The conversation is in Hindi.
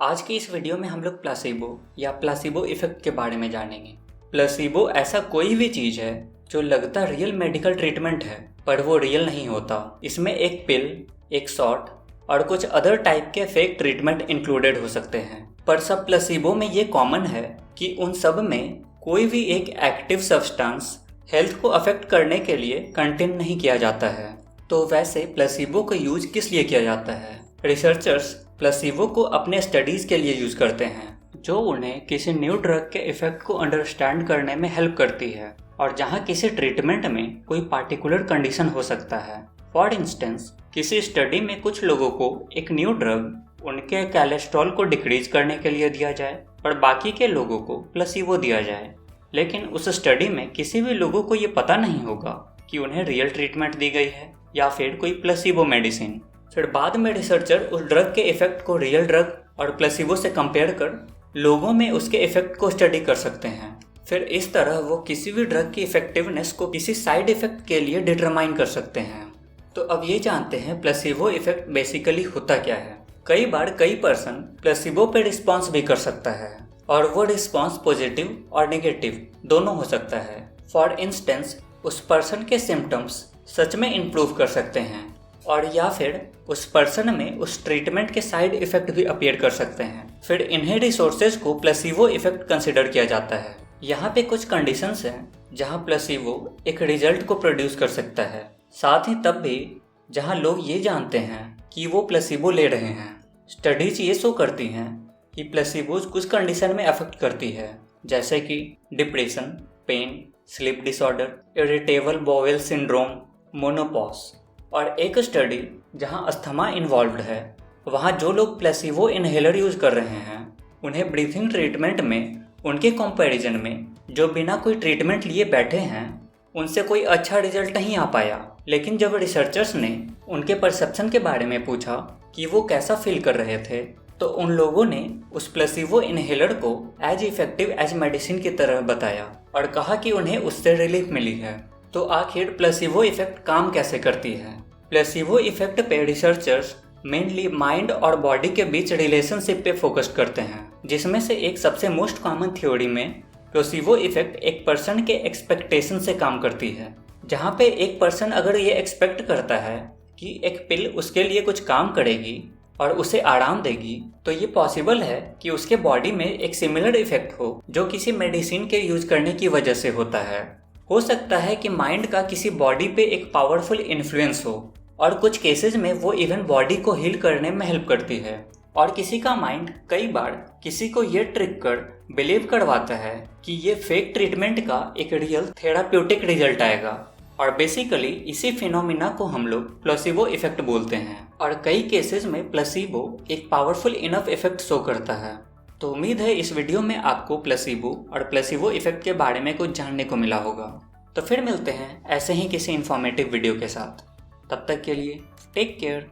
आज की इस वीडियो में हम लोग प्लासिबो या प्लासिबो इफेक्ट के बारे में जानेंगे। प्लासिबो ऐसा कोई भी चीज है जो लगता रियल मेडिकल ट्रीटमेंट है पर वो रियल नहीं होता। इसमें एक पिल, एक शॉट और कुछ अदर टाइप के फेक ट्रीटमेंट इंक्लूडेड हो सकते हैं। पर सब प्लासिबो में ये कॉमन है कि उन सब में कोई भी एक एक्टिव सब्सटेंस हेल्थ को अफेक्ट करने के लिए कंटेन नहीं किया जाता है। तो वैसे प्लासिबो का यूज किस लिए किया जाता है? रिसर्चर्स प्लासिबो को अपने स्टडीज के लिए यूज करते हैं जो उन्हें किसी न्यू ड्रग के इफेक्ट को अंडरस्टैंड करने में हेल्प करती है और जहां किसी ट्रीटमेंट में कोई पार्टिकुलर कंडीशन हो सकता है। फॉर इंस्टेंस, किसी स्टडी में कुछ लोगों को एक न्यू ड्रग उनके कोलेस्ट्रॉल को डिक्रीज करने के लिए दिया जाए और बाकी के लोगों को प्लासिबो दिया जाए, लेकिन उस स्टडी में किसी भी लोगों को ये पता नहीं होगा कि उन्हें रियल ट्रीटमेंट दी गई है या फिर कोई प्लासिबो मेडिसिन। फिर बाद में रिसर्चर उस ड्रग के इफेक्ट को रियल ड्रग और प्लासिबो से कंपेयर कर लोगों में उसके इफेक्ट को स्टडी कर सकते हैं। फिर इस तरह वो किसी भी ड्रग की इफेक्टिवनेस को किसी साइड इफेक्ट के लिए डिटरमाइन कर सकते हैं। तो अब ये जानते हैं प्लासिबो इफेक्ट बेसिकली होता क्या है। कई बार कई पर्सन प्लासिबो पे रिस्पॉन्स भी कर सकता है और वो रिस्पॉन्स पॉजिटिव और नेगेटिव दोनों हो सकता है। फॉर इंस्टेंस, उस पर्सन के सिम्टम्स सच में इम्प्रूव कर सकते हैं और या फिर उस पर्सन में उस ट्रीटमेंट के साइड इफेक्ट भी अपीयर कर सकते हैं। फिर इन्हीं रिसोर्सेज को प्लासिबो इफेक्ट कंसिडर किया जाता है। यहाँ पे कुछ कंडीशंस हैं जहाँ प्लासिबो एक रिजल्ट को प्रोड्यूस कर सकता है, साथ ही तब भी जहाँ लोग ये जानते हैं कि वो प्लासिबो ले रहे हैं। स्टडीज ये शो करती हैं कि प्लासिबो कुछ कंडीशन में अफेक्ट करती है, जैसे कि depression, pain, sleep disorder, irritable bowel syndrome, menopause. और एक स्टडी जहां अस्थमा इन्वॉल्व्ड है, वहां जो लोग प्लासिबो इनहेलर यूज कर रहे हैं उन्हें ब्रीथिंग ट्रीटमेंट में उनके कंपैरिजन में जो बिना कोई ट्रीटमेंट लिए बैठे हैं उनसे कोई अच्छा रिजल्ट नहीं आ पाया। लेकिन जब रिसर्चर्स ने उनके परसेप्शन के बारे में पूछा कि वो कैसा फील कर रहे थे, तो उन लोगों ने उस प्लासिबो इनहेलर को एज इफेक्टिव एज मेडिसिन की तरह बताया और कहा कि उन्हें उससे रिलीफ मिली है। तो आखिर प्लासिबो इफेक्ट काम कैसे करती है? प्लासिबो इफेक्ट पे रिसर्चर्स मेनली माइंड और बॉडी के बीच रिलेशनशिप पे फोकस करते हैं, जिसमें से एक सबसे मोस्ट कॉमन थ्योरी में प्लासिबो इफेक्ट एक पर्सन के एक्सपेक्टेशन से काम करती है। जहाँ पे एक पर्सन अगर ये एक्सपेक्ट करता है कि एक पिल उसके लिए कुछ काम करेगी और उसे आराम देगी, तो ये पॉसिबल है कि उसके बॉडी में एक सिमिलर इफेक्ट हो जो किसी मेडिसिन के यूज करने की वजह से होता है। हो सकता है कि माइंड का किसी बॉडी पे एक पावरफुल इन्फ्लुएंस हो और कुछ केसेस में वो इवन बॉडी को हील करने में हेल्प करती है। और किसी का माइंड कई बार किसी को ये ट्रिक कर बिलीव करवाता है कि ये फेक ट्रीटमेंट का एक रियल थेराप्यूटिक रिजल्ट आएगा, और बेसिकली इसी फिनोमिना को हम लोग प्लासिबो इफेक्ट बोलते हैं। और कई केसेस में प्लासिबो एक पावरफुल इनफ इफेक्ट शो करता है। तो उम्मीद है इस वीडियो में आपको प्लासिबो और प्लासिबो इफेक्ट के बारे में कुछ जानने को मिला होगा। तो फिर मिलते हैं ऐसे ही किसी इन्फॉर्मेटिव वीडियो के साथ। तब तक के लिए टेक केयर।